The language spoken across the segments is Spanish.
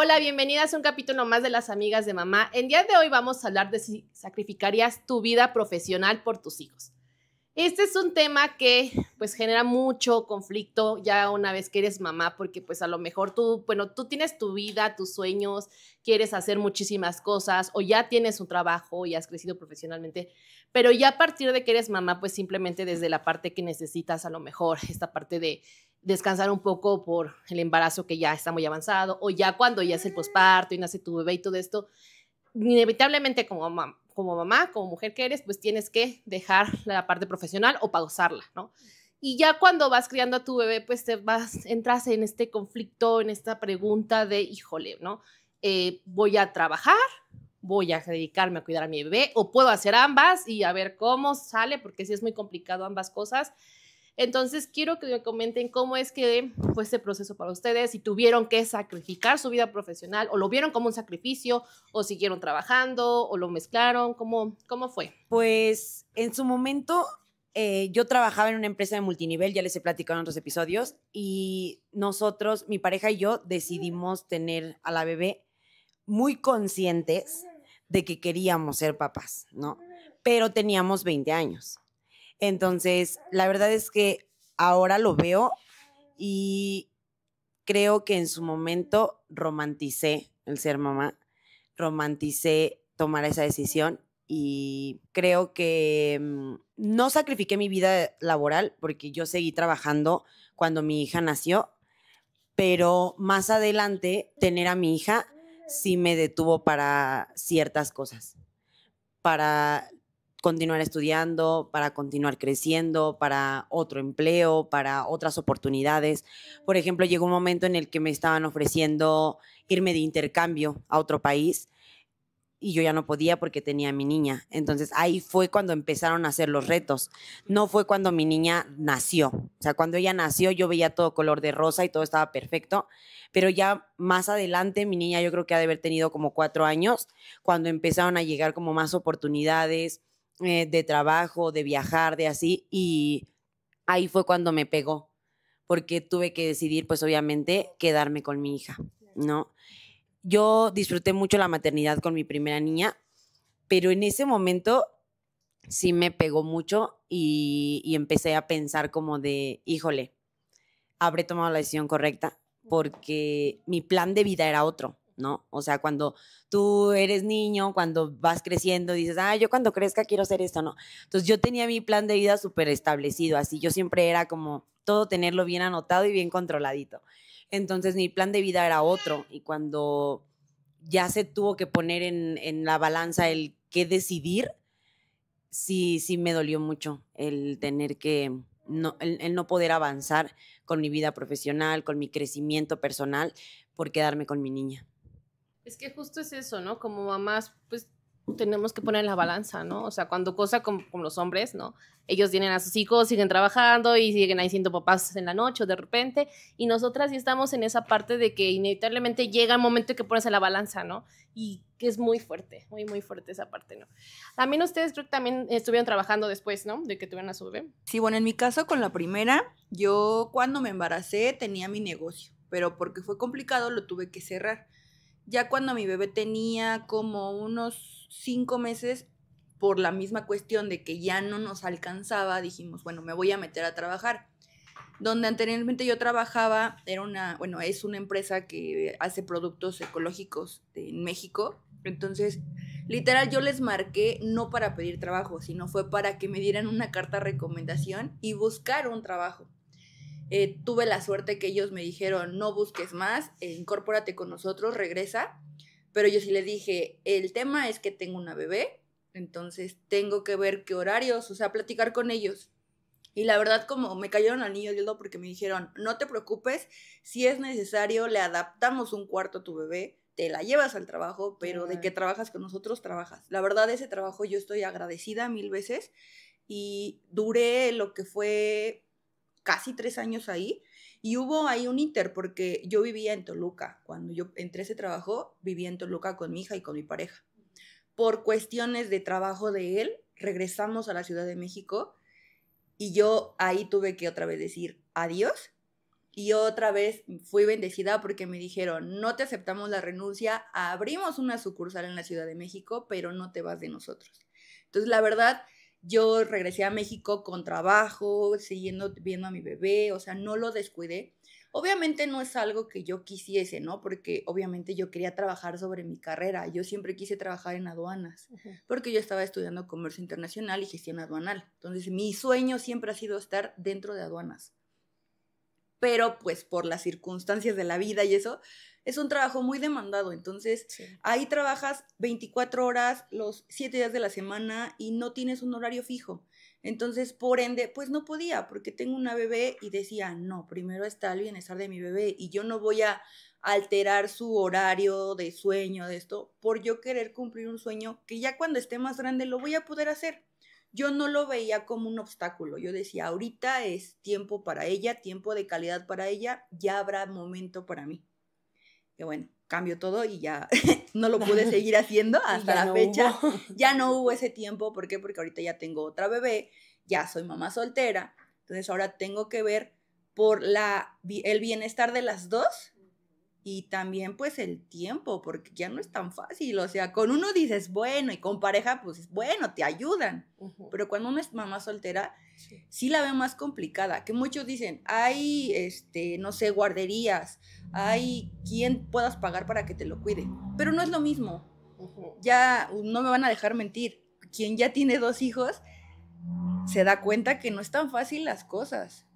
Hola, bienvenidas a un capítulo más de Las Amigas de Mamá. El día de hoy vamos a hablar de si sacrificarías tu vida profesional por tus hijos. Este es un tema que pues genera mucho conflicto ya una vez que eres mamá, porque pues a lo mejor tú tienes tu vida, tus sueños, quieres hacer muchísimas cosas o ya tienes un trabajo y has crecido profesionalmente, pero ya a partir de que eres mamá, pues simplemente desde la parte que necesitas a lo mejor, esta parte de descansar un poco por el embarazo que ya está muy avanzado o ya cuando ya es el posparto y nace tu bebé y todo esto, inevitablemente como mamá, como mujer que eres, pues tienes que dejar la parte profesional o pausarla, ¿no? Y ya cuando vas criando a tu bebé, pues entras en este conflicto, en esta pregunta de, híjole, ¿no? ¿Voy a trabajar? ¿Voy a dedicarme a cuidar a mi bebé? ¿O puedo hacer ambas y a ver cómo sale? Porque sí es muy complicado ambas cosas. Entonces, quiero que me comenten cómo es que fue ese proceso para ustedes, si tuvieron que sacrificar su vida profesional o lo vieron como un sacrificio o siguieron trabajando o lo mezclaron, ¿cómo fue? Pues en su momento yo trabajaba en una empresa de multinivel, ya les he platicado en otros episodios, y nosotros, mi pareja y yo, decidimos tener a la bebé muy conscientes de que queríamos ser papás, ¿no? Pero teníamos 20 años. Entonces, la verdad es que ahora lo veo y creo que en su momento romanticé el ser mamá, romanticé tomar esa decisión y creo que no sacrifiqué mi vida laboral porque yo seguí trabajando cuando mi hija nació, pero más adelante tener a mi hija sí me detuvo para ciertas cosas, para continuar estudiando, para continuar creciendo, para otro empleo, para otras oportunidades. Por ejemplo, llegó un momento en el que me estaban ofreciendo irme de intercambio a otro país y yo ya no podía porque tenía a mi niña. Entonces ahí fue cuando empezaron a hacer los retos. No fue cuando mi niña nació. O sea, cuando ella nació yo veía todo color de rosa y todo estaba perfecto. Pero ya más adelante mi niña yo creo que ha de haber tenido como 4 años, cuando empezaron a llegar como más oportunidades de trabajo, de viajar, de así. Y ahí fue cuando me pegó, porque tuve que decidir pues obviamente quedarme con mi hija, ¿no? Yo disfruté mucho la maternidad con mi primera niña, pero en ese momento sí me pegó mucho y empecé a pensar como de, híjole, habré tomado la decisión correcta porque mi plan de vida era otro, ¿no? O sea, cuando tú eres niño, cuando vas creciendo, dices, yo cuando crezca quiero hacer esto, ¿no? Entonces yo tenía mi plan de vida súper establecido, así yo siempre era como todo tenerlo bien anotado y bien controladito. Entonces mi plan de vida era otro y cuando ya se tuvo que poner en la balanza el qué decidir, sí me dolió mucho el tener que, el no poder avanzar con mi vida profesional, con mi crecimiento personal, por quedarme con mi niña. Es que justo es eso, ¿no? Como mamás, pues tenemos que poner la balanza, ¿no? O sea, cuando cosa como los hombres, ¿no? Ellos tienen a sus hijos, siguen trabajando y siguen ahí siendo papás en la noche o de repente, y nosotras sí estamos en esa parte de que inevitablemente llega el momento que pones en la balanza, ¿no? Y que es muy fuerte, muy, muy fuerte esa parte, ¿no? También ustedes creo que también estuvieron trabajando después, ¿no? De que tuvieron a su bebé. Sí, bueno, en mi caso con la primera, yo cuando me embaracé tenía mi negocio, pero porque fue complicado lo tuve que cerrar. Ya cuando mi bebé tenía como unos 5 meses, por la misma cuestión de que ya no nos alcanzaba, dijimos, bueno, me voy a meter a trabajar. Donde anteriormente yo trabajaba, es una empresa que hace productos ecológicos en México. Entonces, literal, yo les marqué no para pedir trabajo, sino fue para que me dieran una carta de recomendación y buscar un trabajo. Tuve la suerte que ellos me dijeron, no busques más, incorpórate con nosotros, regresa. Pero yo sí les dije, el tema es que tengo una bebé, entonces tengo que ver qué horarios, o sea, platicar con ellos. Y la verdad, como me cayeron al niño al dedo porque me dijeron, no te preocupes, si es necesario, le adaptamos un cuarto a tu bebé, te la llevas al trabajo, pero de que trabajas con nosotros, trabajas. La verdad, ese trabajo yo estoy agradecida 1000 veces y duré lo que fue casi 3 años ahí. Y hubo ahí un inter, porque yo vivía en Toluca. Cuando yo entré a ese trabajo, vivía en Toluca con mi hija y con mi pareja. Por cuestiones de trabajo de él, regresamos a la Ciudad de México y yo ahí tuve que otra vez decir adiós Y otra vez fui bendecida porque me dijeron, no te aceptamos la renuncia, abrimos una sucursal en la Ciudad de México, pero no te vas de nosotros. Entonces, la verdad, yo regresé a México con trabajo, siguiendo viendo a mi bebé, o sea, no lo descuidé. Obviamente no es algo que yo quisiese, ¿no? Porque obviamente yo quería trabajar sobre mi carrera. Yo siempre quise trabajar en aduanas, porque yo estaba estudiando comercio internacional y gestión aduanal. Entonces, mi sueño siempre ha sido estar dentro de aduanas. Pero pues por las circunstancias de la vida y eso, es un trabajo muy demandado. Entonces, ahí trabajas 24 horas, los 7 días de la semana y no tienes un horario fijo. Entonces, por ende, pues no podía, porque tengo una bebé y decía, no, primero está el bienestar de mi bebé y yo no voy a alterar su horario de sueño, de esto, por yo querer cumplir un sueño que ya cuando esté más grande lo voy a poder hacer. Yo no lo veía como un obstáculo. Yo decía, ahorita es tiempo para ella, tiempo de calidad para ella, ya habrá momento para mí. Que bueno, cambió todo y ya no lo pude seguir haciendo hasta la fecha. Ya no hubo ese tiempo. ¿Por qué? Porque ahorita ya tengo otra bebé, ya soy mamá soltera. Entonces ahora tengo que ver por el bienestar de las dos y también pues el tiempo, porque ya no es tan fácil. O sea, con uno dices, bueno, y con pareja, pues bueno, te ayudan. Pero cuando uno es mamá soltera, sí la veo más complicada. Que muchos dicen, hay, no sé, guarderías, hay quien puedas pagar para que te lo cuide. Pero no es lo mismo. Ya no me van a dejar mentir. Quien ya tiene 2 hijos se da cuenta que no es tan fácil las cosas.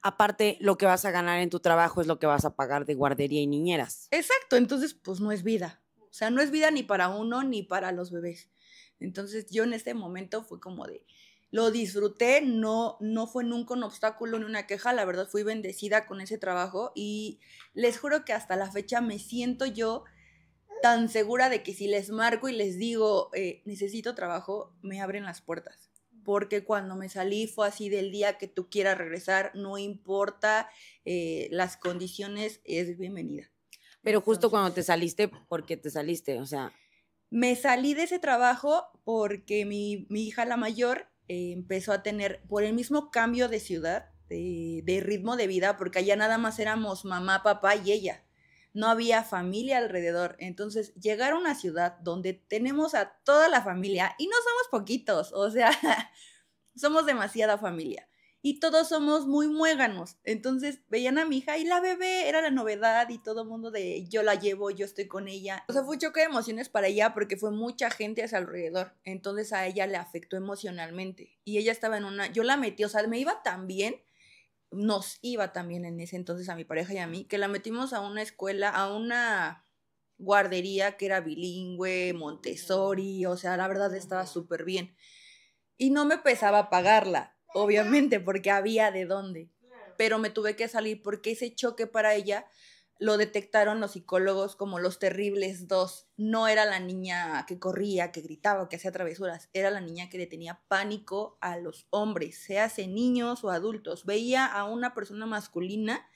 Aparte, lo que vas a ganar en tu trabajo es lo que vas a pagar de guardería y niñeras. Exacto, entonces pues no es vida. O sea, no es vida ni para uno ni para los bebés. Entonces yo en este momento fue como de, lo disfruté, no fue nunca un obstáculo ni una queja, la verdad fui bendecida con ese trabajo y les juro que hasta la fecha me siento yo tan segura de que si les marco y les digo, necesito trabajo, me abren las puertas. Porque cuando me salí fue así del día que tú quieras regresar, no importa las condiciones, es bienvenida. Pero justo cuando te saliste, ¿por qué te saliste? O sea, me salí de ese trabajo porque mi hija, la mayor, empezó a tener, por el mismo cambio de ciudad, de ritmo de vida, porque allá nada más éramos mamá, papá y ella. No había familia alrededor. Entonces, llegar a una ciudad donde tenemos a toda la familia, y no somos poquitos, o sea, somos demasiada familia. Y todos somos muy muéganos. Entonces, veían a mi hija y la bebé era la novedad y todo el mundo de yo la llevo, yo estoy con ella. O sea, fue un choque de emociones para ella porque fue mucha gente a su alrededor. Entonces, a ella le afectó emocionalmente. Y ella estaba en una, yo la metí, o sea, me iba tan bien, nos iba también en ese entonces a mi pareja y a mí, que la metimos a una escuela, a una guardería que era bilingüe, Montessori, o sea, la verdad estaba súper bien. Y no me pesaba pagarla, obviamente, porque había de dónde. Pero me tuve que salir porque ese choque para ella lo detectaron los psicólogos como los terribles 2. No era la niña que corría, que gritaba, que hacía travesuras. Era la niña que le tenía pánico a los hombres, sea niños o adultos. Veía a una persona masculina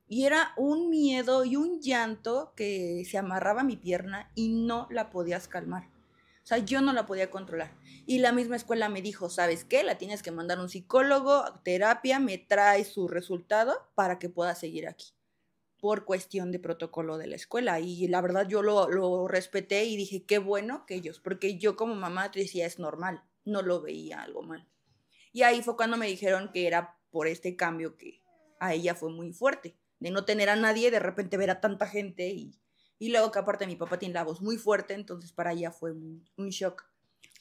y era un miedo y un llanto que se amarraba a mi pierna y no la podías calmar. O sea, yo no la podía controlar. Y la misma escuela me dijo, ¿sabes qué? La tienes que mandar a un psicólogo, terapia, me trae su resultado para que pueda seguir aquí. Por cuestión de protocolo de la escuela. Y la verdad yo lo respeté y dije, qué bueno que ellos, porque yo como mamá decía, es normal, no lo veía algo mal. Y ahí fue cuando me dijeron que era por este cambio que a ella fue muy fuerte, de no tener a nadie, de repente ver a tanta gente y luego que aparte mi papá tiene la voz muy fuerte, entonces para ella fue un shock.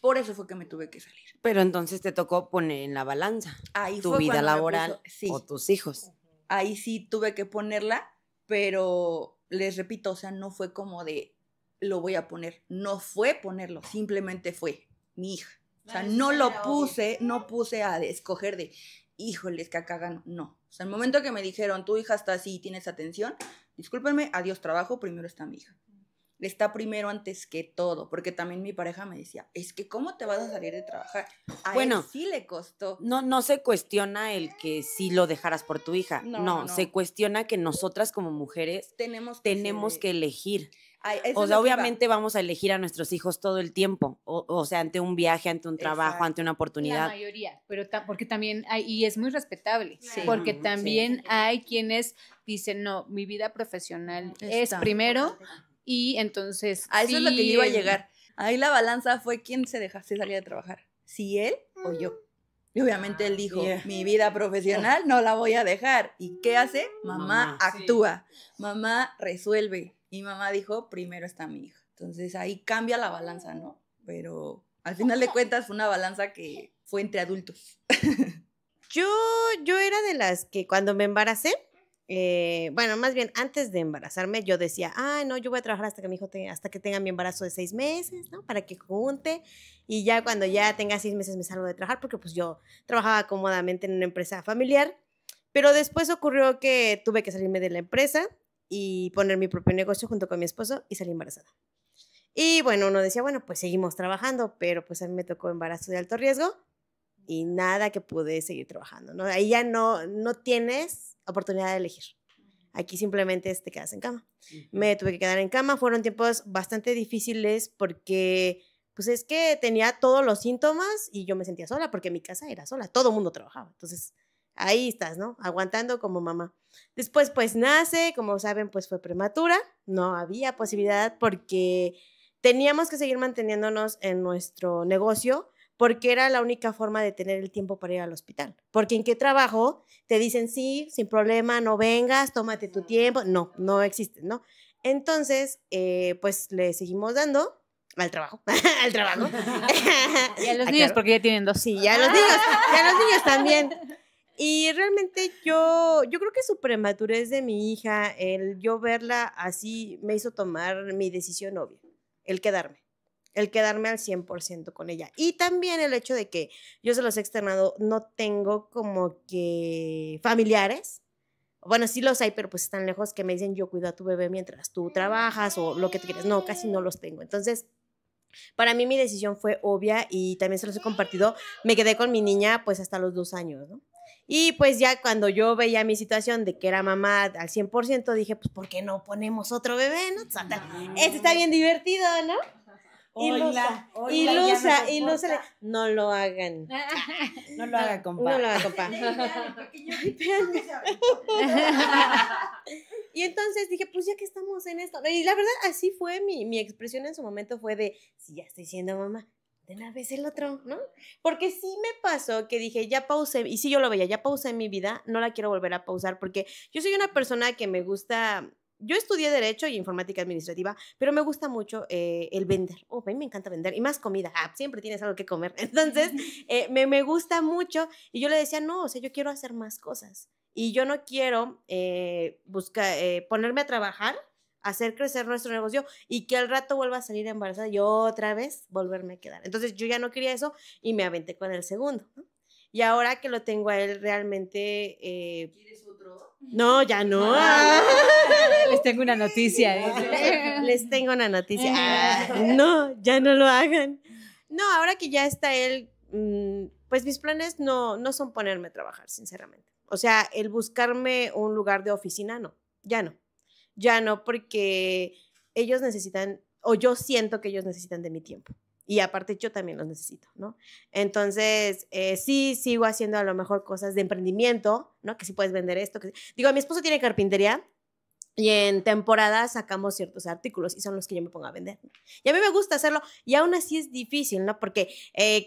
Por eso fue que me tuve que salir. Pero entonces te tocó poner en la balanza ahí tu vida laboral sí. o tus hijos. Ahí sí tuve que ponerla, pero les repito, o sea, no fue como de lo voy a poner, no fue ponerlo, simplemente fue mi hija. O sea, no puse a escoger de, híjoles, que acá gano, no. O sea, el momento que me dijeron, tu hija está así, tienes atención, discúlpenme, adiós trabajo, primero está mi hija. Está primero antes que todo, porque también mi pareja me decía, es que ¿cómo te vas a salir de trabajar? A él sí le costó. No se cuestiona el que sí lo dejaras por tu hija, no, se cuestiona que nosotras como mujeres tenemos que elegir. Ay, eso O es sea, lo que iba. obviamente vamos a elegir a nuestros hijos todo el tiempo. O sea, ante un viaje, ante un trabajo, Exacto. ante una La oportunidad. mayoría, pero porque también hay, y es muy respetable, Sí. porque Sí. también hay quienes dicen, no, mi vida profesional es Está. primero, y entonces A eso es lo que yo iba a sí, llegar. Ahí la balanza fue quién se dejase salir a trabajar, si él o yo. Y obviamente él dijo, Yeah. mi vida profesional no la voy a dejar. ¿Y qué hace? Mamá Mamá. actúa, mamá resuelve. Y mamá dijo, primero está mi hija. Entonces ahí cambia la balanza, ¿no? Pero al final de cuentas fue una balanza que fue entre adultos. Yo era de las que cuando me embaracé, bueno, más bien antes de embarazarme, yo decía, no, yo voy a trabajar hasta que mi hijo hasta que tenga mi embarazo de 6 meses, ¿no? Para que junte, y ya cuando ya tenga 6 meses me salgo de trabajar, porque pues yo trabajaba cómodamente en una empresa familiar, pero después ocurrió que tuve que salirme de la empresa y poner mi propio negocio junto con mi esposo y salí embarazada. Y bueno, uno decía, bueno, pues seguimos trabajando, pero pues a mí me tocó embarazo de alto riesgo y nada que pude seguir trabajando, ¿no? Ahí ya no tienes oportunidad de elegir. Aquí simplemente te quedas en cama. Me tuve que quedar en cama. Fueron tiempos bastante difíciles porque, pues es que tenía todos los síntomas y yo me sentía sola porque mi casa era sola. Todo el mundo trabajaba. Entonces, ahí estás, ¿no? Aguantando como mamá. Después, pues nace, como saben, pues fue prematura. No había posibilidad porque teníamos que seguir manteniéndonos en nuestro negocio porque era la única forma de tener el tiempo para ir al hospital. Porque en qué trabajo te dicen, sí, sin problema, no vengas, tómate tu tiempo. No existe, ¿no? Entonces, pues le seguimos dando al trabajo, al trabajo. y a los Ah, niños, claro. porque ya tienen 2. Sí, ya los niños también. Y realmente yo creo que su prematurez de mi hija, el yo verla así, me hizo tomar mi decisión obvia, el quedarme al 100% con ella. Y también el hecho de que yo se los he externado, no tengo como que familiares. Bueno, sí los hay, pero pues están lejos que me dicen, yo cuido a tu bebé mientras tú trabajas o lo que tú quieras. No, casi no los tengo. Entonces, para mí mi decisión fue obvia y también se los he compartido. Me quedé con mi niña pues hasta los 2 años, ¿no? Y pues ya cuando yo veía mi situación de que era mamá al 100%, dije, pues, ¿por qué no ponemos otro bebé, no? Este está bien divertido, ¿no? Ilusa, no lo hagan. No lo haga, compa. No lo hagan, compa. Y entonces dije, pues ya que estamos en esto. Y la verdad, así fue mi expresión en su momento, fue de, si ya estoy siendo mamá, de una vez el otro, ¿no? Porque sí me pasó que dije, ya pausé, y sí yo lo veía, ya pausé mi vida, no la quiero volver a pausar, porque yo soy una persona que me gusta. Yo estudié Derecho y Informática Administrativa, pero me gusta mucho el vender. A mí me encanta vender, y más comida. Siempre tienes algo que comer. Entonces, me gusta mucho. Y yo le decía, no, o sea, yo quiero hacer más cosas. Y yo no quiero ponerme a trabajar, hacer crecer nuestro negocio y que al rato vuelva a salir embarazada y otra vez volverme a quedar. Entonces, yo ya no quería eso y me aventé con el segundo, ¿no? Y ahora que lo tengo a él realmente... ¿Quieres otro? No, ya no. Les tengo una noticia. Les tengo una noticia. No, ya no lo hagan. No, ahora que ya está él, pues mis planes no son ponerme a trabajar, sinceramente. O sea, el buscarme un lugar de oficina, no, ya no. Ya no, porque ellos necesitan, o yo siento que ellos necesitan de mi tiempo. Y aparte yo también los necesito, ¿no? Entonces, sí sigo haciendo a lo mejor cosas de emprendimiento, ¿no? Que sí puedes vender esto. Digo, mi esposo tiene carpintería y en temporada sacamos ciertos artículos y son los que yo me pongo a vender, ¿no? Y a mí me gusta hacerlo y aún así es difícil, ¿no? Porque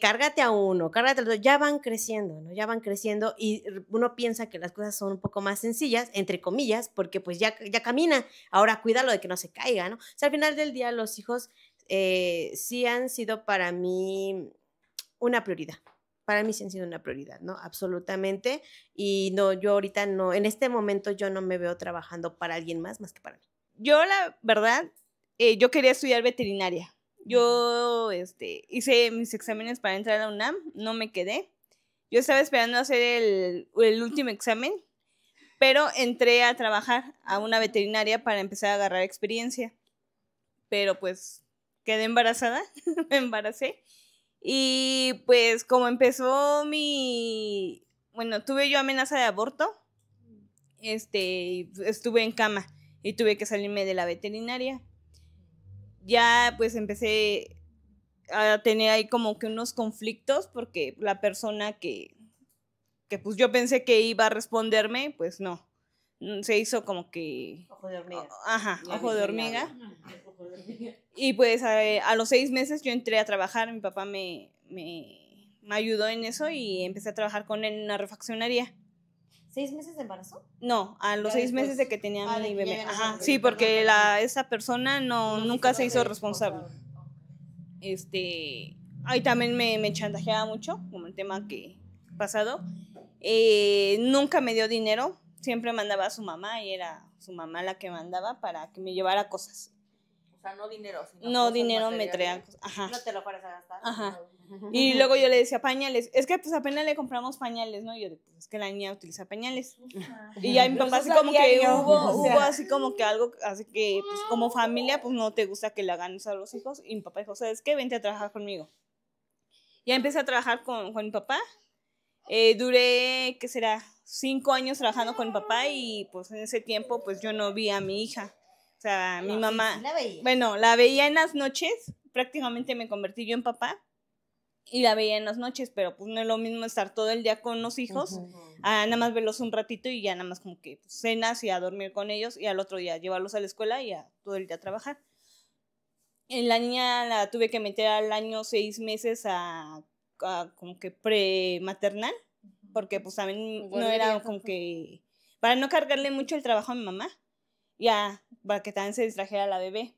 cárgate a uno, cárgate al otro, ya van creciendo, ¿no? Ya van creciendo y uno piensa que las cosas son un poco más sencillas, entre comillas, porque pues ya camina, ahora cuídalo de que no se caiga, ¿no? O sea, al final del día los hijos sí han sido para mí una prioridad. Para mí sí han sido una prioridad, ¿no? Absolutamente. Y no, yo ahorita no, en este momento yo no me veo trabajando para alguien más que para mí. Yo, la verdad, yo quería estudiar veterinaria. Yo hice mis exámenes para entrar a la UNAM, no me quedé. Yo estaba esperando hacer el último examen, pero entré a trabajar a una veterinaria para empezar a agarrar experiencia. Pero pues quedé embarazada, me embaracé. Y pues como empezó tuve yo amenaza de aborto, estuve en cama y tuve que salirme de la veterinaria. ya pues empecé a tener ahí como que unos conflictos porque la persona que pues yo pensé que iba a responderme, pues no. Se hizo como que... Ojo de hormiga. Ajá, ojo de hormiga. Y pues a los 6 meses yo entré a trabajar, mi papá me ayudó en eso y empecé a trabajar con él en una refaccionaria. ¿6 meses de embarazo? No, a los Ya 6 meses después. de que tenía Ah, mi de que ya bebé. había Ajá, nacido. sí, porque esa persona nunca se hizo responsable. Ahí también me chantajeaba mucho, como el tema que pasado. Nunca me dio dinero, siempre mandaba a su mamá y era su mamá la que mandaba para que me llevara cosas. O sea, no dinero, sino No cosas dinero me materiales. traían cosas. Ajá. No te lo fueras a gastar. Ajá. Y luego yo le decía pañales. Es que pues apenas le compramos pañales, ¿no? Y yo, pues es que la niña utiliza pañales. Y ya mi papá así como que hubo así como que algo, así que pues como familia pues no te gusta que le hagan eso a los hijos. Y mi papá dijo, ¿sabes qué? Vente a trabajar conmigo. Ya empecé a trabajar con mi papá. Duré, ¿qué será? 5 años trabajando con mi papá y pues en ese tiempo pues yo no vi a mi hija. O sea, mi mamá, Sí, la veía. bueno, la veía en las noches, prácticamente me convertí yo en papá y la veía en las noches, pero pues no es lo mismo estar todo el día con los hijos, a nada más verlos un ratito y ya nada más como que pues, cenas y a dormir con ellos y al otro día llevarlos a la escuela y a todo el día a trabajar. En la niña la tuve que meter al año 6 meses a como que prematernal, porque pues también no era como que, para no cargarle mucho el trabajo a mi mamá, ya, para que también se distrajera la bebé.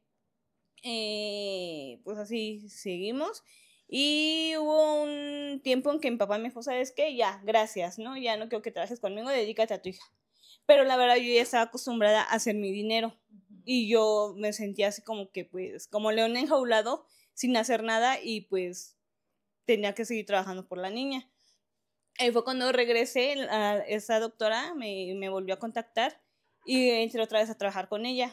Pues así seguimos. Y hubo un tiempo en que mi papá me dijo, ¿sabes qué? Ya, gracias, ¿no? Ya no quiero que trabajes conmigo, dedícate a tu hija. Pero la verdad yo ya estaba acostumbrada a hacer mi dinero. Y yo me sentía así como que, pues, como león enjaulado, sin hacer nada y pues tenía que seguir trabajando por la niña. Ahí fue cuando regresé, esa doctora me volvió a contactar y entré otra vez a trabajar con ella.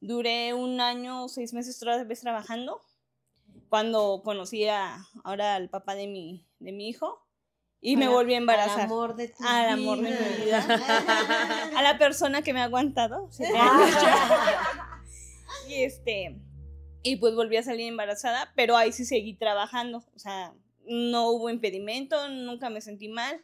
Duré 1 año, 6 meses otra vez trabajando, cuando conocí ahora al papá de mi hijo y me volví a embarazar. Al amor de tu Al amor de mi vida. A la persona que me ha aguantado. ¿Sí? Y pues volví a salir embarazada, pero ahí sí seguí trabajando, o sea, no hubo impedimento, nunca me sentí mal.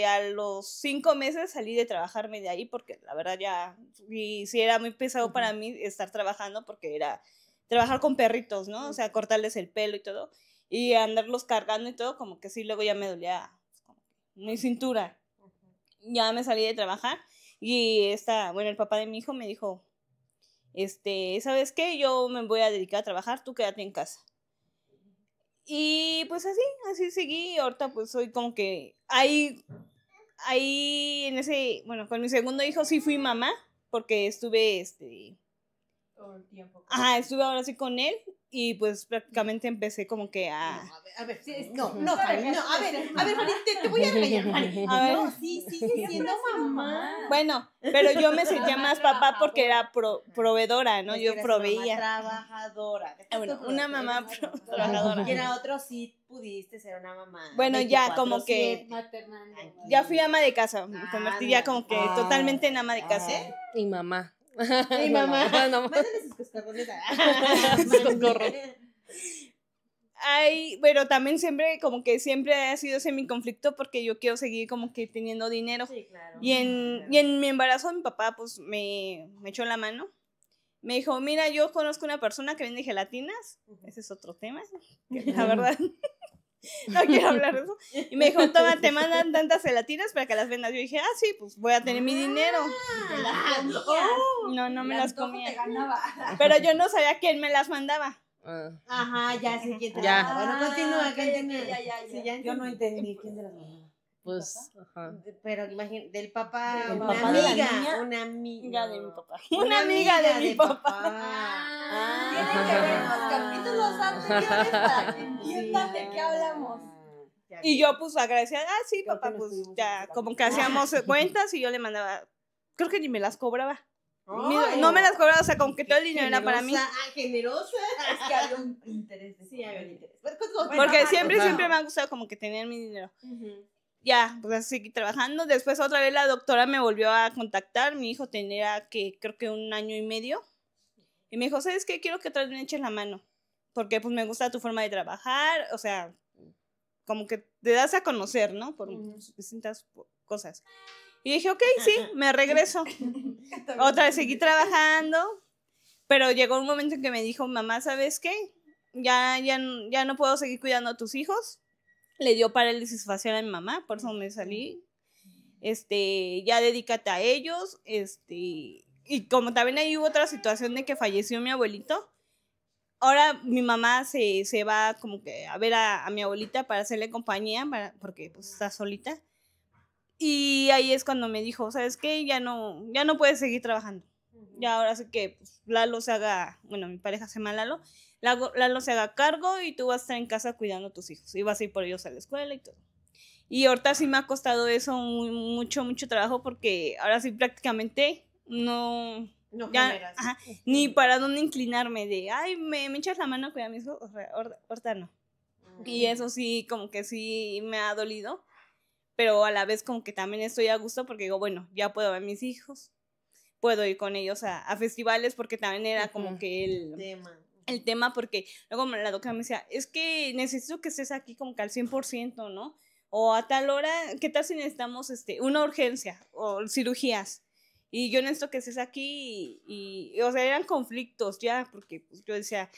A los 5 meses salí de trabajarme de ahí porque la verdad ya sí era muy pesado para mí estar trabajando porque era trabajar con perritos, ¿no? O sea, cortarles el pelo y todo y andarlos cargando y todo, como que sí, luego ya me dolía como mi cintura. Ya me salí de trabajar y el papá de mi hijo me dijo, ¿sabes qué? Yo me voy a dedicar a trabajar, tú quédate en casa. Y pues así seguí, y ahorita pues soy como que ahí con mi segundo hijo sí fui mamá, porque estuve, Todo el tiempo. ajá, estuve ahora sí con él, y pues prácticamente empecé como que a... A ver, Fanny, a ver, Fanny, te voy a regañar, Fanny. A ver. No, sí, sigue siendo mamá. Bueno, pero yo me sentía más papá porque era proveedora, ¿no? Es que yo eres proveía. Una mamá trabajadora. Bueno, una mamá Eres trabajadora. Y en la otra sí pudiste ser una mamá. Bueno, ya como que 24/7. ya fui ama de casa, me convertí ya como que totalmente en ama de casa. Y mamá. Mi mamá. No, Mándale sus coscorrones. Pero también siempre ha sido ese mi conflicto porque yo quiero seguir como que teniendo dinero. Sí, claro. Y en mi embarazo mi papá pues me echó la mano. Me dijo, mira, yo conozco una persona que vende gelatinas. Ese es otro tema, que la verdad no quiero hablar de eso. Y me dijo, toma, te mandan tantas gelatinas para que las vendas. Yo dije, sí, pues voy a tener mi dinero. No me las comía. Pero yo no sabía quién me las mandaba. Aja, ya sé quién te Ya. la- Bueno, continúa. Ya. Sí, ya Yo no entendí quién de las mandaba. pues, ajá. Pero imagínate, del papá, ¿Del una papá de la amiga, niña? una amiga. Amiga de mi papá. Una amiga de mi papá. Tienen que ver los capítulos anteriores para que entiendan de qué hablamos. Y yo pues agradecía, sí, papá, pues ya como que hacíamos cuentas y yo le mandaba, creo que ni me las cobraba. No me las cobraba, o sea, como que todo el dinero era para mí. Generosa. Es que había un interés. Sí, había un interés. Porque siempre me ha gustado como que tener mi dinero. Ya, pues así seguí trabajando. Después otra vez la doctora me volvió a contactar. Mi hijo tenía creo que 1 año y medio. Y me dijo, ¿sabes qué? Quiero que otra vez me eches la mano, porque pues me gusta tu forma de trabajar, o sea, como que te das a conocer, ¿no? Por distintas cosas. Y dije, ok, sí, me regreso. Otra vez seguí trabajando, pero llegó un momento en que me dijo, mamá, ¿sabes qué? Ya no puedo seguir cuidando a tus hijos. Le dio parálisis facial a mi mamá, por eso me salí. Ya dedícate a ellos. Y como también ahí hubo otra situación de que falleció mi abuelito, ahora mi mamá se va como que a ver a mi abuelita para hacerle compañía, porque pues está solita. Y ahí es cuando me dijo, ¿sabes qué? Ya no puedes seguir trabajando. Ya ahora sí que pues, Lalo se haga, bueno, mi pareja se llama Lalo, Lalo se haga cargo y tú vas a estar en casa cuidando a tus hijos. Y vas a ir por ellos a la escuela y todo. Y ahorita sí me ha costado eso mucho trabajo porque ahora sí prácticamente no ya, ni para dónde inclinarme de, ay, me echas la mano a cuidar a mis hijos. O sea, ahorita no. Y eso sí, como que sí me ha dolido. Pero a la vez como que también estoy a gusto porque digo, bueno, ya puedo ver a mis hijos, puedo ir con ellos a festivales, porque también era como que el tema, porque luego la doctora me decía, es que necesito que estés aquí como que al 100%, ¿no? O a tal hora, ¿qué tal si necesitamos una urgencia o cirugías? Y yo necesito que estés aquí y o sea, eran conflictos ya, porque pues, yo decía,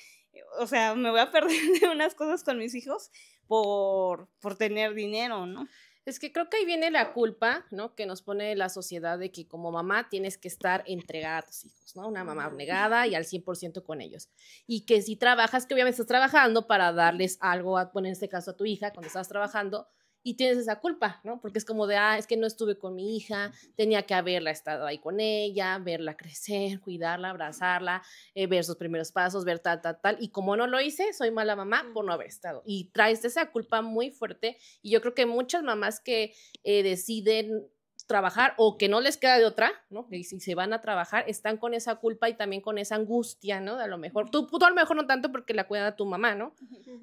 o sea, me voy a perder de unas cosas con mis hijos por tener dinero, ¿no? Es que creo que ahí viene la culpa, ¿no? Que nos pone la sociedad de que como mamá tienes que estar entregada a tus hijos, ¿no? Una mamá abnegada y al 100% con ellos. Y que si trabajas, que obviamente estás trabajando para darles algo, bueno, en este caso a tu hija, cuando estás trabajando, y tienes esa culpa, ¿no? Porque es como de, es que no estuve con mi hija, tenía que haberla estado ahí con ella, verla crecer, cuidarla, abrazarla, ver sus primeros pasos, ver tal, y como no lo hice, soy mala mamá por no haber estado. Y traes esa culpa muy fuerte, y yo creo que muchas mamás que deciden trabajar o que no les queda de otra, ¿no? Y si se van a trabajar, están con esa culpa y también con esa angustia, ¿no? A lo mejor, tú a lo mejor no tanto porque la cuida tu mamá, ¿no?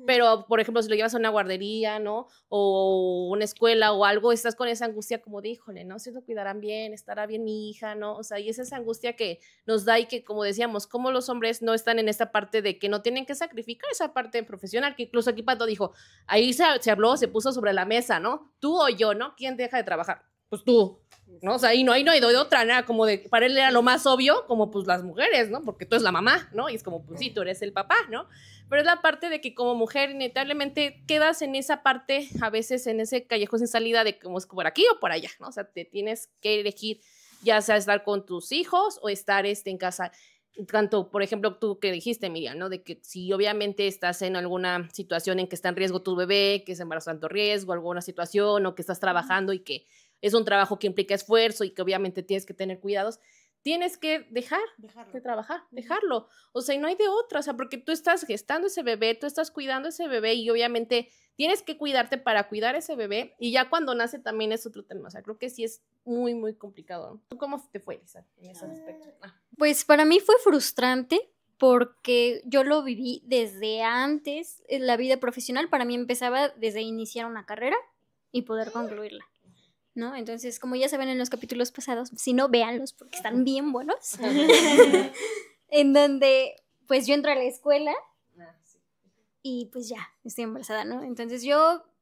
Pero, por ejemplo, si lo llevas a una guardería, ¿no? O una escuela o algo, estás con esa angustia como de, híjole, ¿no? Si lo cuidarán bien, estará bien mi hija, ¿no? O sea, y es esa angustia que nos da y que, como decíamos, como los hombres no están en esta parte de que no tienen que sacrificar esa parte profesional, que incluso aquí Pato dijo, ahí se habló, se puso sobre la mesa, ¿no? Tú o yo, ¿no? ¿Quién deja de trabajar? Pues tú, ¿no? O sea, ahí no hay de otra, nada, como de, para él era lo más obvio, como pues las mujeres, ¿no? Porque tú eres la mamá, ¿no? Y es como, pues sí, tú eres el papá, ¿no? Pero es la parte de que como mujer inevitablemente quedas en esa parte, a veces en ese callejón sin salida de como es por aquí o por allá, ¿no? O sea, te tienes que elegir ya sea estar con tus hijos o estar en casa. Tanto, por ejemplo, tú que dijiste, Miriam, ¿no? De que si obviamente estás en alguna situación en que está en riesgo tu bebé, que es embarazo de alto riesgo, alguna situación, o que estás trabajando y que es un trabajo que implica esfuerzo y que obviamente tienes que tener cuidados, tienes que dejarlo de trabajar, dejarlo. O sea, y no hay de otra, o sea, porque tú estás gestando ese bebé, tú estás cuidando ese bebé y obviamente tienes que cuidarte para cuidar ese bebé y ya cuando nace también es otro tema. O sea, creo que sí es muy, muy complicado, ¿no? ¿Tú cómo te fue, Lisa, en ese aspecto? Pues para mí fue frustrante porque yo lo viví desde antes. La vida profesional para mí empezaba desde iniciar una carrera y poder concluirla, ¿no? Entonces, como ya saben en los capítulos pasados, si no, véanlos porque están bien buenos, en donde pues yo entro a la escuela y pues ya, estoy embarazada, ¿no? Entonces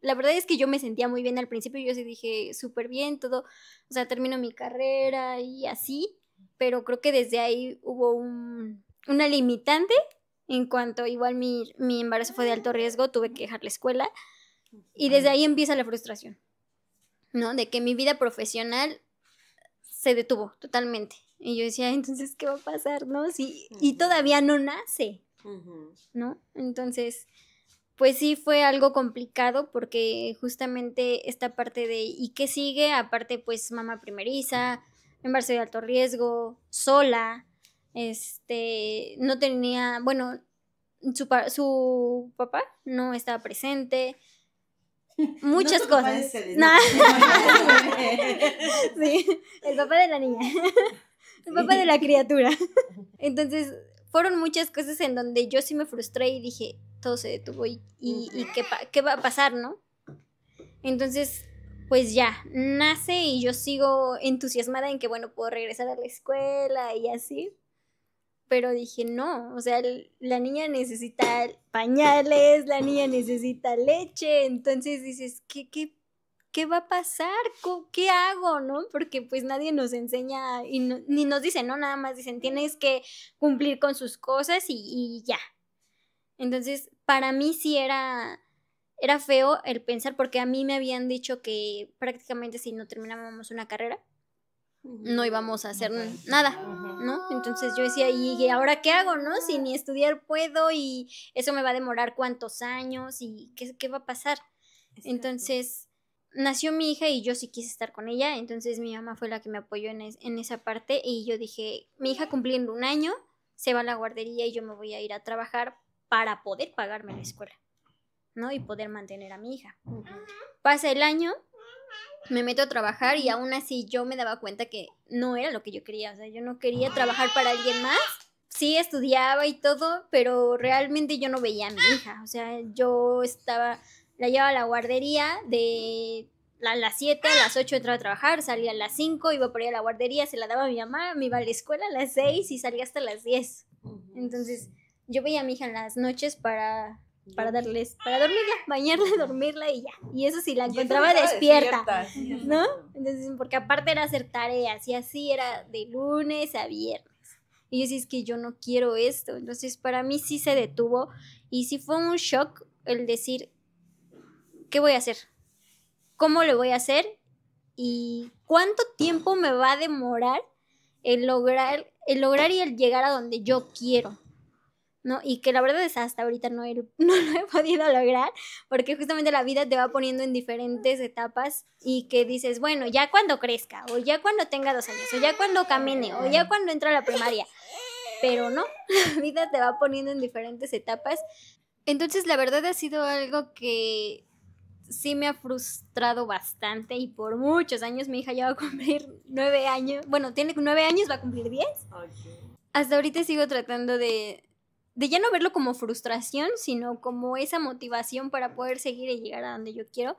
la verdad es que yo me sentía muy bien al principio, yo sí dije súper bien, todo, o sea, termino mi carrera y así, pero creo que desde ahí hubo una limitante en cuanto igual mi embarazo fue de alto riesgo, tuve que dejar la escuela y desde ahí empieza la frustración, ¿no? De que mi vida profesional se detuvo totalmente. Y yo decía, entonces, ¿qué va a pasar, no? Sí, y todavía no nace, ¿no? Entonces, pues sí fue algo complicado porque justamente esta parte de, ¿y qué sigue? Aparte, pues, mamá primeriza, embarazo de alto riesgo, sola, no tenía, bueno, su papá no estaba presente, muchas cosas. No. Sí, el papá de la niña, el papá de la criatura. Entonces, fueron muchas cosas en donde yo sí me frustré y dije, todo se detuvo y ¿qué va a pasar, no? Entonces, pues ya, nace y yo sigo entusiasmada en que, bueno, puedo regresar a la escuela y así. pero dije, no, o sea, la niña necesita pañales, la niña necesita leche, entonces dices, ¿qué va a pasar? ¿Qué hago? ¿No? Porque pues nadie nos enseña y ni nos dicen, ¿no? Nada más dicen, tienes que cumplir con sus cosas y ya. Entonces, para mí sí era feo el pensar, porque a mí me habían dicho que prácticamente si no terminábamos una carrera, no íbamos a hacer nada, ¿no? Entonces yo decía, ¿y ahora qué hago, no? Si ni estudiar puedo y eso me va a demorar cuántos años y qué va a pasar. Entonces nació mi hija y yo sí quise estar con ella, entonces mi mamá fue la que me apoyó en esa parte y yo dije, mi hija cumpliendo 1 año, se va a la guardería y yo me voy a ir a trabajar para poder pagarme la escuela, ¿no? Y poder mantener a mi hija. Pasa el año, me meto a trabajar y aún así yo me daba cuenta que no era lo que yo quería, o sea, yo no quería trabajar para alguien más. Sí, estudiaba y todo, pero realmente yo no veía a mi hija, o sea, la llevaba a la guardería de a las 7, a las 8 entraba a trabajar, salía a las 5, iba por ahí a la guardería, se la daba a mi mamá, me iba a la escuela a las 6 y salía hasta las 10. Entonces, yo veía a mi hija en las noches para dormirla, bañarla, dormirla y ya. Y eso sí la encontraba despierta, ¿no? Entonces, porque aparte era hacer tareas y así era de lunes a viernes. Y yo sí, es que yo no quiero esto. Entonces, para mí sí se detuvo y sí fue un shock el decir, ¿qué voy a hacer? ¿Cómo lo voy a hacer? ¿Y cuánto tiempo me va a demorar el lograr y el llegar a donde yo quiero? ¿No? Y que la verdad es hasta ahorita no lo he podido lograr, porque justamente la vida te va poniendo en diferentes etapas y que dices, bueno, ya cuando crezca, o ya cuando tenga 2 años, o ya cuando camine, o ya cuando entre a la primaria, pero no, la vida te va poniendo en diferentes etapas. Entonces la verdad ha sido algo que sí me ha frustrado bastante y por muchos años. Mi hija ya va a cumplir 9 años, bueno, tiene 9 años, va a cumplir 10. Hasta ahorita sigo tratando de ya no verlo como frustración, sino como esa motivación para poder seguir y llegar a donde yo quiero,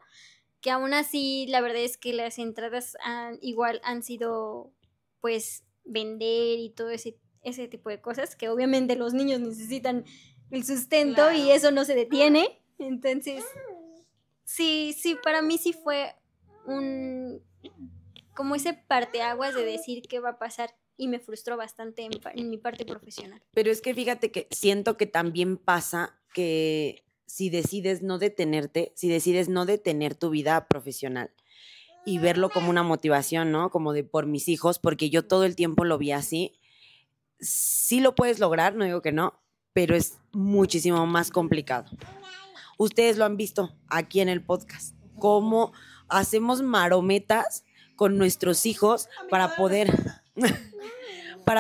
que aún así la verdad es que las entradas igual han sido pues vender y todo ese tipo de cosas, que obviamente los niños necesitan el sustento, claro, y eso no se detiene. Entonces sí, para mí sí fue como ese parteaguas de decir qué va a pasar. Y me frustró bastante en mi parte profesional. Pero es que fíjate que siento que también pasa que si decides no detenerte, si decides no detener tu vida profesional y verlo como una motivación, ¿no? Como de por mis hijos, porque yo todo el tiempo lo vi así. Sí lo puedes lograr, no digo que no, pero es muchísimo más complicado. Ustedes lo han visto aquí en el podcast, cómo hacemos marometas con nuestros hijos para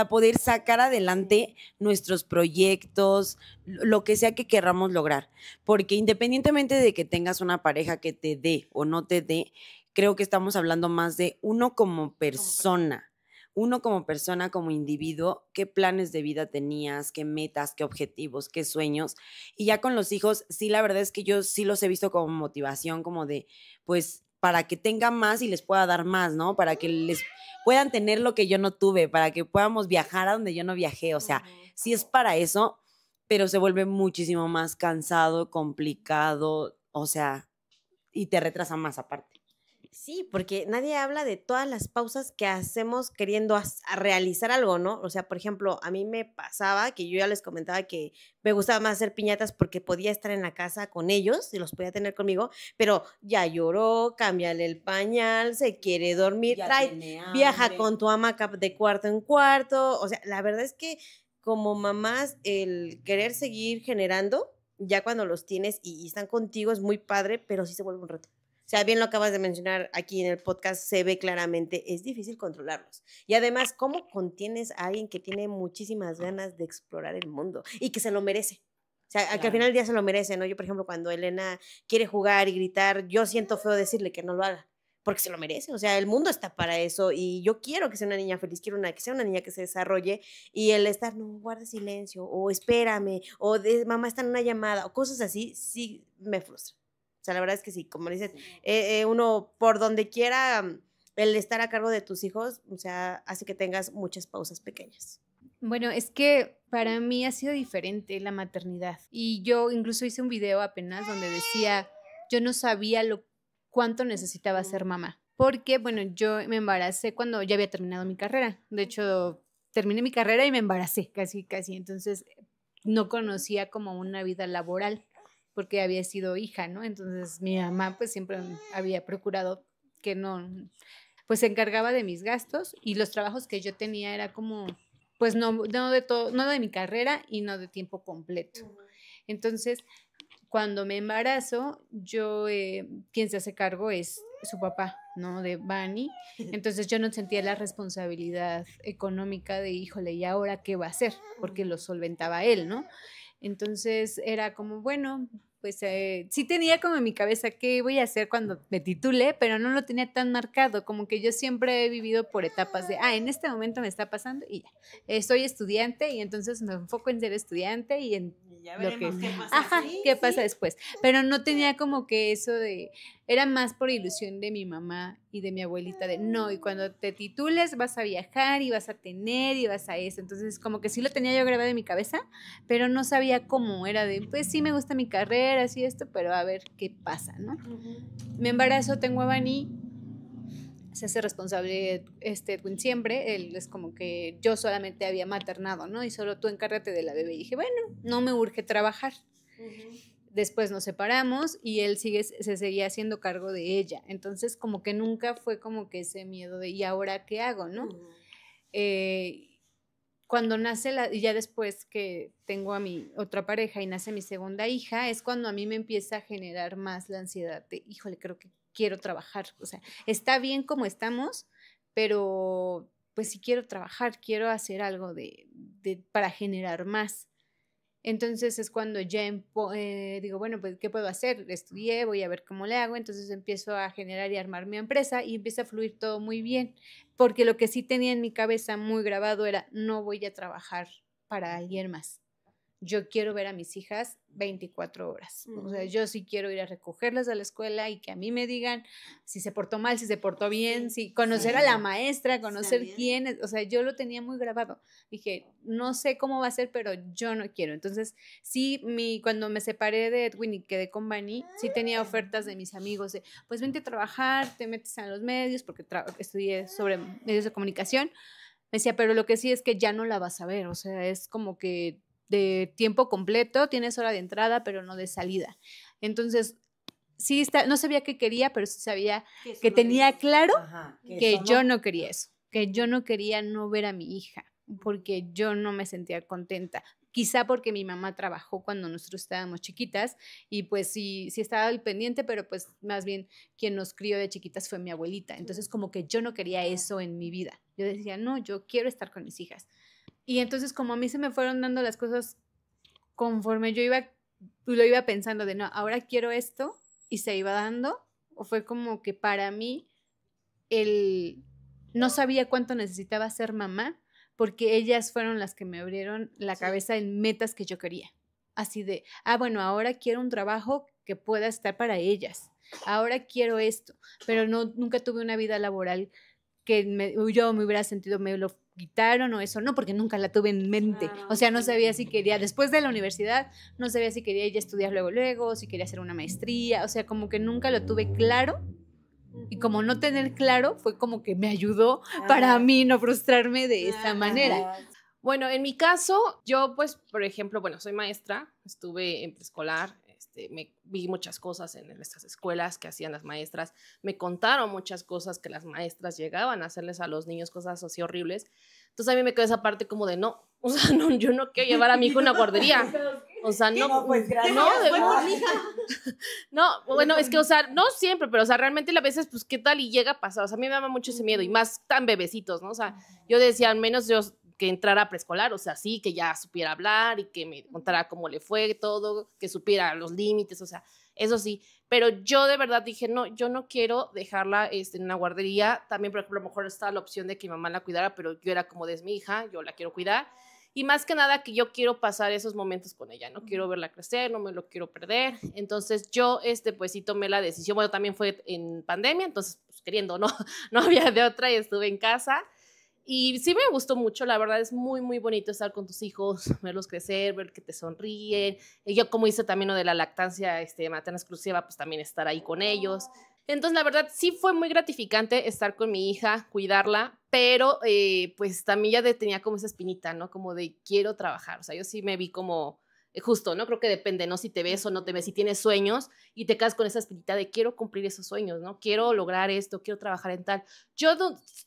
poder sacar adelante nuestros proyectos, lo que sea que querramos lograr. Porque independientemente de que tengas una pareja que te dé o no te dé, creo que estamos hablando más de uno como persona, como individuo, qué planes de vida tenías, qué metas, qué objetivos, qué sueños. Y ya con los hijos, sí, la verdad es que yo sí los he visto como motivación, como de, pues, para que tengan más y les pueda dar más, ¿no? Para que les puedan tener lo que yo no tuve, para que podamos viajar a donde yo no viajé. O sea, sí es para eso, pero se vuelve muchísimo más cansado, complicado, o sea, y te retrasa más aparte. Sí, porque nadie habla de todas las pausas que hacemos queriendo realizar algo, ¿no? O sea, por ejemplo, a mí me pasaba que yo ya les comentaba que me gustaba más hacer piñatas porque podía estar en la casa con ellos y los podía tener conmigo, pero ya lloró, cámbiale el pañal, se quiere dormir, viaja con tu hamaca de cuarto en cuarto. O sea, la verdad es que como mamás, el querer seguir generando, ya cuando los tienes y están contigo es muy padre, pero sí se vuelve un reto. O sea, bien lo acabas de mencionar aquí en el podcast, se ve claramente, es difícil controlarlos. Y además, ¿cómo contienes a alguien que tiene muchísimas ganas de explorar el mundo y que se lo merece? O sea, claro, que al final del día se lo merece, ¿no? Yo, por ejemplo, cuando Elena quiere jugar y gritar, yo siento feo decirle que no lo haga, porque se lo merece. O sea, el mundo está para eso y yo quiero que sea una niña feliz, quiero que sea una niña que se desarrolle, y el estar, no, guarda silencio, o espérame, o mamá está en una llamada, o cosas así, sí me frustra. O sea, la verdad es que sí, como dices, uno por donde quiera, el estar a cargo de tus hijos, o sea, hace que tengas muchas pausas pequeñas. Bueno, es que para mí ha sido diferente la maternidad. Y yo incluso hice un video apenas donde decía, yo no sabía cuánto necesitaba ser mamá. Porque, bueno, yo me embaracé cuando ya había terminado mi carrera. De hecho, terminé mi carrera y me embaracé, casi. Entonces, no conocía como una vida laboral, porque había sido hija, ¿no? Entonces, mi mamá pues siempre había procurado que no, pues se encargaba de mis gastos, y los trabajos que yo tenía era como, pues no de todo, no de mi carrera y no de tiempo completo. Entonces, cuando me embarazo, yo, quien se hace cargo es su papá, ¿no? De Bani. Entonces yo no sentía la responsabilidad económica de, híjole, ¿y ahora qué va a hacer? Porque lo solventaba él, ¿no? Entonces era como, bueno, pues sí tenía como en mi cabeza qué voy a hacer cuando me titule, pero no lo tenía tan marcado, como que yo siempre he vivido por etapas de, en este momento me está pasando y ya, soy estudiante y entonces me enfoco en ser estudiante y en Ya lo que, veremos qué pasa. qué pasa después, pero no tenía como que eso de, era más por ilusión de mi mamá y de mi abuelita de, no, y cuando te titules vas a viajar y vas a tener y vas a eso, entonces como que sí lo tenía yo grabado en mi cabeza, pero no sabía cómo, era de, pues sí me gusta mi carrera, así esto, pero a ver qué pasa, ¿no? Me embarazo, tengo a Bani, se hace responsable Edwin siempre, él es como que yo solamente había maternado, ¿no? Y solo tú encárgate de la bebé. Y dije, bueno, no me urge trabajar. Después nos separamos y él se seguía haciendo cargo de ella. Entonces, como que nunca fue como que ese miedo de, ¿y ahora qué hago, no? Cuando nace, y ya después que tengo a mi otra pareja y nace mi segunda hija, es cuando a mí me empieza a generar más la ansiedad de, híjole, creo que quiero trabajar. O sea, está bien como estamos, pero pues sí quiero trabajar, quiero hacer algo para generar más. Entonces es cuando ya digo, bueno, pues ¿qué puedo hacer? Estudié, voy a ver cómo le hago, entonces empiezo a generar y armar mi empresa y empieza a fluir todo muy bien, porque lo que sí tenía en mi cabeza muy grabado era, no voy a trabajar para alguien más. Yo quiero ver a mis hijas 24 horas. O sea, yo sí quiero ir a recogerlas a la escuela y que a mí me digan si se portó mal, si se portó bien, si conocer a la maestra, conocer quién es. O sea, yo lo tenía muy grabado. Dije, no sé cómo va a ser, pero yo no quiero. Entonces, sí, cuando me separé de Edwin y quedé con Bani, sí tenía ofertas de mis amigos de, pues vente a trabajar, te metes a los medios, porque estudié sobre medios de comunicación. Me decía, pero lo que sí es que ya no la vas a ver. O sea, es como que de tiempo completo, tienes hora de entrada, pero no de salida. Entonces, sí, no sabía qué quería, pero sí sabía que tenía claro que yo no quería eso, que yo no quería no ver a mi hija, porque yo no me sentía contenta. Quizá porque mi mamá trabajó cuando nosotros estábamos chiquitas y pues sí estaba al pendiente, pero pues más bien quien nos crió de chiquitas fue mi abuelita. Entonces como que yo no quería eso en mi vida. Yo decía, no, yo quiero estar con mis hijas. Y entonces como a mí se me fueron dando las cosas conforme yo lo iba pensando de, no, ahora quiero esto, y se iba dando, o fue como que para mí no sabía cuánto necesitaba ser mamá, porque ellas fueron las que me abrieron la cabeza en metas que yo quería. Así de, bueno, ahora quiero un trabajo que pueda estar para ellas. Ahora quiero esto, pero nunca tuve una vida laboral que yo me hubiera sentido, me lo quitaron o eso, no, porque nunca la tuve en mente. O sea, no sabía si quería, después de la universidad, no sabía si quería ella estudiar luego, si quería hacer una maestría, o sea, como que nunca lo tuve claro. Y como no tener claro, fue como que me ayudó para mí no frustrarme de esa manera. Bueno, en mi caso, yo pues, por ejemplo, bueno, soy maestra, estuve en preescolar, me vi muchas cosas en estas escuelas que hacían las maestras, me contaron muchas cosas que las maestras llegaban a hacerles a los niños, cosas así horribles. Entonces a mí me quedó esa parte como de no, o sea, no, yo no quiero llevar a mi hijo a una guardería. O sea, no, pues gracias. No, bueno, es que, o sea, no siempre, pero, o sea, realmente a veces, pues, ¿qué tal? Y llega a pasar, o sea, a mí me daba mucho ese miedo, y más tan bebecitos, ¿no? O sea, yo decía, al menos yo que entrara a preescolar, o sea, sí, que ya supiera hablar y que me contara cómo le fue todo, que supiera los límites, o sea, eso sí, pero yo de verdad dije, no, yo no quiero dejarla en una guardería. También, por ejemplo, a lo mejor estaba la opción de que mi mamá la cuidara, pero yo era como, es mi hija, yo la quiero cuidar. Y más que nada que yo quiero pasar esos momentos con ella, no quiero verla crecer, no me lo quiero perder. Entonces yo, pues sí tomé la decisión. Bueno, también fue en pandemia, entonces, pues queriendo, no había de otra y estuve en casa. Y sí me gustó mucho, la verdad es muy, muy bonito estar con tus hijos, verlos crecer, ver que te sonríen. Y yo, como hice también lo de la lactancia materna exclusiva, pues también estar ahí con ellos. Entonces, la verdad, sí fue muy gratificante estar con mi hija, cuidarla, pero pues también ya tenía como esa espinita, ¿no? Como de quiero trabajar. O sea, yo sí me vi como justo, ¿no? Creo que depende, ¿no? Si te ves o no te ves, si tienes sueños y te quedas con esa espinita de quiero cumplir esos sueños, ¿no? Quiero lograr esto, quiero trabajar en tal. Yo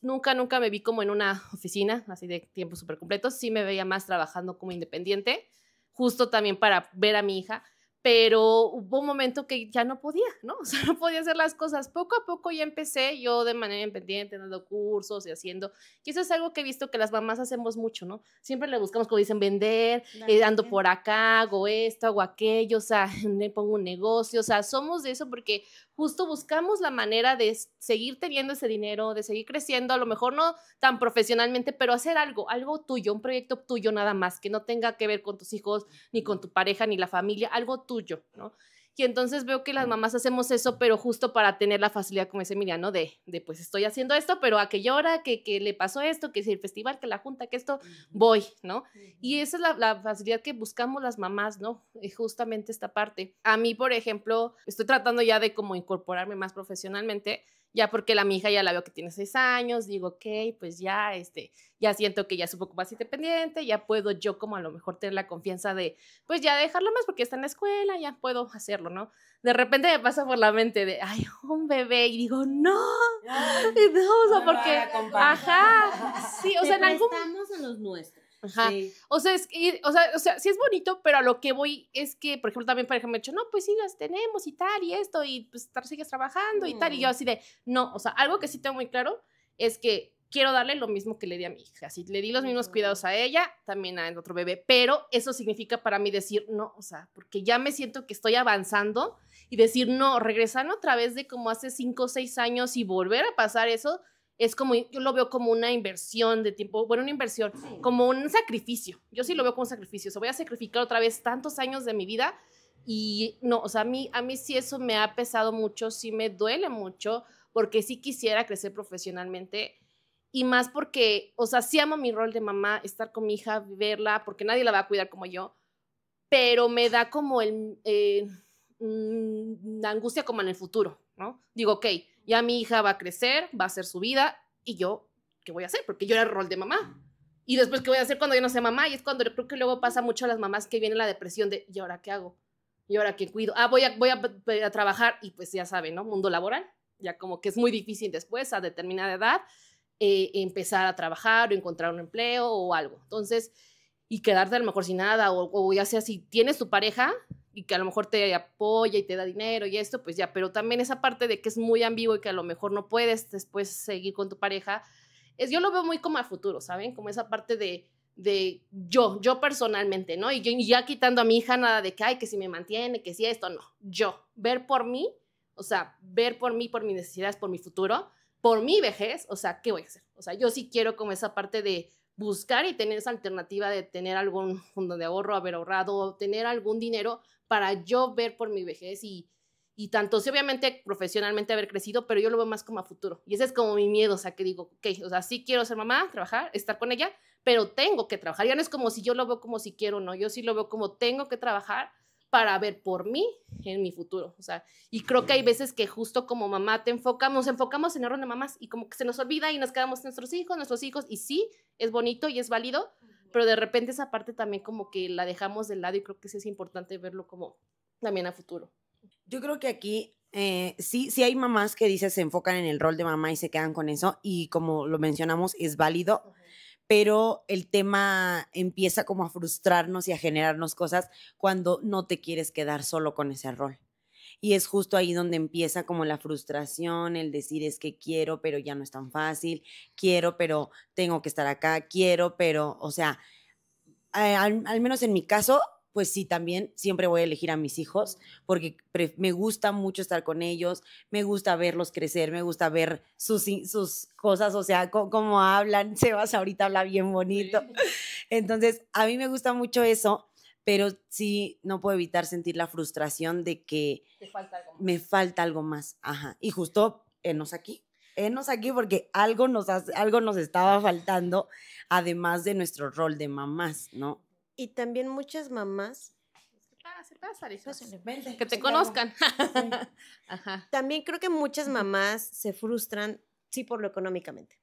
nunca me vi como en una oficina, así de tiempo súper completo. Sí me veía más trabajando como independiente, justo también para ver a mi hija, pero hubo un momento que ya no podía, ¿no? O sea, no podía hacer las cosas. Poco a poco ya empecé yo de manera independiente, dando cursos y haciendo, y eso es algo que he visto que las mamás hacemos mucho, ¿no? Siempre le buscamos, como dicen, vender, ando por acá, hago esto, hago aquello, o sea, me pongo un negocio, o sea, somos de eso porque justo buscamos la manera de seguir teniendo ese dinero, de seguir creciendo, a lo mejor no tan profesionalmente, pero hacer algo tuyo, un proyecto tuyo nada más, que no tenga que ver con tus hijos, ni con tu pareja, ni la familia, algo tuyo, ¿no? Y entonces veo que las mamás hacemos eso, pero justo para tener la facilidad, como dice Emilia, ¿no? De pues estoy haciendo esto, pero a aquella hora que le pasó esto, que si el festival, que la junta, que esto, voy, ¿no? Y esa es la facilidad que buscamos las mamás, ¿no? Justamente esta parte. A mí, por ejemplo, estoy tratando ya de como incorporarme más profesionalmente, ya porque mi hija ya la veo que tiene 6 años, digo, ok, pues ya, ya siento que ya es un poco más independiente, ya puedo yo como a lo mejor tener la confianza de, pues ya dejarlo más porque está en la escuela, ya puedo hacerlo, ¿no? De repente me pasa por la mente de, ay, un bebé, y digo, no, o sea, porque, ajá, sí, o sea, en algún... Prestamos a los nuestros. Ajá. Sí. O sea, o sea, sí es bonito, pero a lo que voy es que, por ejemplo, también pareja me ha dicho, no, pues sí las tenemos y tal, y esto, y pues sigues trabajando y tal, y yo así de, no, o sea, algo que sí tengo muy claro es que quiero darle lo mismo que le di a mi hija, así le di los mismos cuidados a ella, también a otro bebé, pero eso significa para mí decir, no, o sea, porque ya me siento que estoy avanzando y decir, no, regresando otra vez de como hace 5 o 6 años y volver a pasar eso, es como, yo lo veo como una inversión de tiempo, bueno, una inversión, como un sacrificio. Yo sí lo veo como un sacrificio. O sea, voy a sacrificar otra vez tantos años de mi vida y no, o sea, a mí sí eso me ha pesado mucho, sí me duele mucho, porque sí quisiera crecer profesionalmente y más porque, o sea, sí amo mi rol de mamá, estar con mi hija, verla, porque nadie la va a cuidar como yo, pero me da como la angustia como en el futuro, ¿no? Digo, ok, ya mi hija va a crecer, va a hacer su vida, y yo, ¿qué voy a hacer? Porque yo era el rol de mamá. Y después, ¿qué voy a hacer cuando yo no sea mamá? Y es cuando yo creo que luego pasa mucho a las mamás que viene la depresión de, ¿y ahora qué hago? ¿Y ahora qué cuido? Ah, voy a trabajar, y pues ya saben, ¿no? Mundo laboral, ya como que es muy difícil después, a determinada edad, empezar a trabajar o encontrar un empleo o algo. Entonces, y quedarte a lo mejor sin nada, o ya sea si tienes tu pareja y que a lo mejor te apoya y te da dinero y esto, pues ya, pero también esa parte de que es muy ambiguo y que a lo mejor no puedes después seguir con tu pareja, yo lo veo muy como a futuro, ¿saben? Como esa parte de yo personalmente, ¿no? Y ya quitando a mi hija nada de que, ay, que si me mantiene, que si esto, no. Yo, ver por mí, o sea, ver por mí, por mis necesidades, por mi futuro, por mi vejez, o sea, ¿qué voy a hacer? O sea, yo sí quiero como esa parte de buscar y tener esa alternativa de tener algún fondo de ahorro, haber ahorrado, tener algún dinero para yo ver por mi vejez y tanto, sí, obviamente, profesionalmente haber crecido, pero yo lo veo más como a futuro. Y ese es como mi miedo, o sea, que digo, ok, o sea, sí quiero ser mamá, trabajar, estar con ella, pero tengo que trabajar. Ya no es como si yo lo veo como si quiero, no, yo sí lo veo como tengo que trabajar para ver por mí en mi futuro, o sea, y creo que hay veces que justo como mamá nos enfocamos en el rol de mamás y como que se nos olvida y nos quedamos nuestros hijos, y sí, es bonito y es válido, pero de repente esa parte también como que la dejamos de lado y creo que sí es importante verlo como también a futuro. Yo creo que aquí sí hay mamás que dices se enfocan en el rol de mamá y se quedan con eso y como lo mencionamos es válido, pero el tema empieza como a frustrarnos y a generarnos cosas cuando no te quieres quedar solo con ese rol. Y es justo ahí donde empieza como la frustración, el decir es que quiero, pero ya no es tan fácil, quiero, pero tengo que estar acá, quiero, pero, o sea, al menos en mi caso, pues sí, también siempre voy a elegir a mis hijos porque me gusta mucho estar con ellos, me gusta verlos crecer, me gusta ver sus cosas, o sea, cómo hablan. Sebas ahorita habla bien bonito. Entonces, a mí me gusta mucho eso, pero sí no puedo evitar sentir la frustración de que Te falta algo más. me falta algo más. Ajá. Y justo enos aquí. Enos aquí porque algo nos estaba faltando, además de nuestro rol de mamás, ¿no? Y también muchas mamás, Se pasa, Arizos. Vente, Que te sí, conozcan. Ajá. también creo que muchas mamás se frustran, sí, por lo económicamente.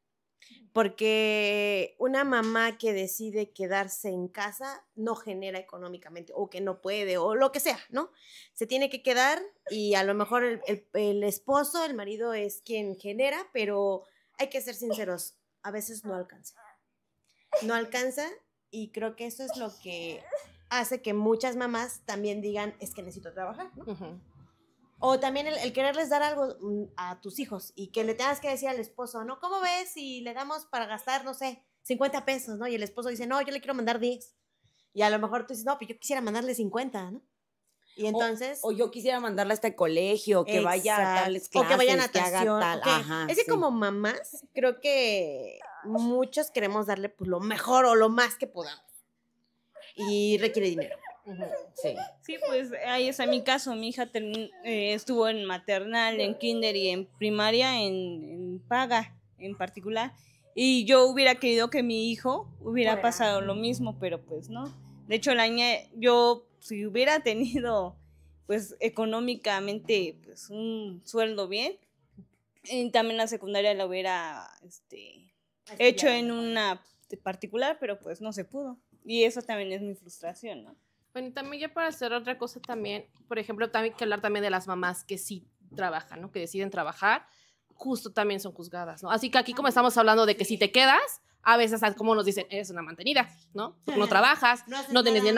Porque una mamá que decide quedarse en casa no genera económicamente, o que no puede, o lo que sea, ¿no? Se tiene que quedar y a lo mejor el esposo, el marido es quien genera, pero hay que ser sinceros, a veces no alcanza. No alcanza y creo que eso es lo que hace que muchas mamás también digan, es que necesito trabajar, ¿no? Ujú. O también el quererles dar algo a tus hijos y que le tengas que decir al esposo, ¿no? ¿Cómo ves si le damos para gastar, no sé, 50 pesos, ¿no? Y el esposo dice, no, yo le quiero mandar 10. Y a lo mejor tú dices, no, pues yo quisiera mandarle 50, ¿no? Y entonces... O yo quisiera mandarla a este colegio, que vaya a tales clases, o que vaya a que haga natación. tal. Ok. Ajá, Es que sí. como mamás, creo que muchos queremos darle pues, lo mejor o lo más que podamos. Y requiere dinero. Sí. Sí, pues ahí está mi caso. Mi hija estuvo en maternal, en kinder y en primaria, en paga en particular. Y yo hubiera querido que mi hijo hubiera pasado lo mismo, pero pues no. De hecho, yo si hubiera tenido pues económicamente pues un sueldo bien, y también la secundaria la hubiera hecho en una particular, pero pues no se pudo. Y eso también es mi frustración, ¿no? Bueno, y también ya para hacer otra cosa también, por ejemplo, también hay que hablar también de las mamás que sí trabajan, ¿no? Que deciden trabajar, justo también son juzgadas, ¿no? Así que aquí como estamos hablando de que si te quedas, a veces como nos dicen, eres una mantenida, ¿no? Porque no trabajas, no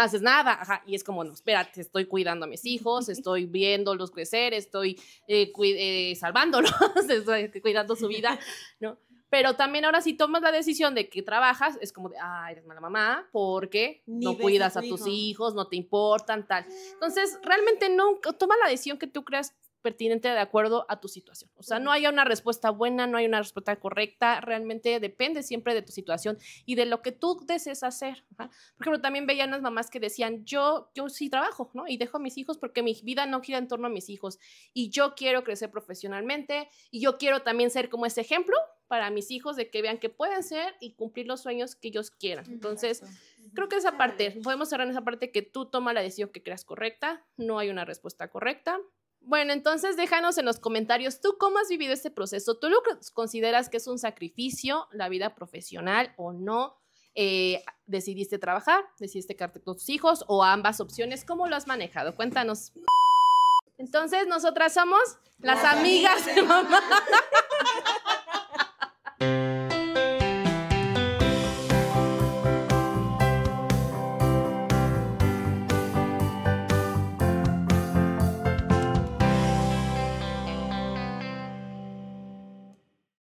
haces nada, ajá, y es como, no, espérate, estoy cuidando a mis hijos, estoy viéndolos crecer, estoy salvándolos, estoy cuidando su vida, ¿no? Pero también ahora si tomas la decisión de que trabajas, es como de, eres mala mamá, porque no cuidas a tus hijos, no te importan, tal. Entonces, realmente nunca, toma la decisión que tú creas pertinente de acuerdo a tu situación. O sea, no haya una respuesta buena, no hay una respuesta correcta, realmente depende siempre de tu situación y de lo que tú desees hacer. ¿Verdad? Por ejemplo, también veía unas mamás que decían, yo sí trabajo, ¿no? Y dejo a mis hijos porque mi vida no gira en torno a mis hijos y yo quiero crecer profesionalmente y yo quiero también ser como ese ejemplo para mis hijos de que vean que pueden ser y cumplir los sueños que ellos quieran. Entonces, creo que esa parte, podemos cerrar en esa parte que tú tomas la decisión que creas correcta, no hay una respuesta correcta. Bueno, entonces déjanos en los comentarios, ¿tú cómo has vivido este proceso? ¿Tú lo consideras que es un sacrificio, la vida profesional o no? ¿Decidiste trabajar? ¿Decidiste quedarte con tus hijos? ¿O ambas opciones? ¿Cómo lo has manejado? Cuéntanos. Entonces, nosotras somos las amigas de mamá.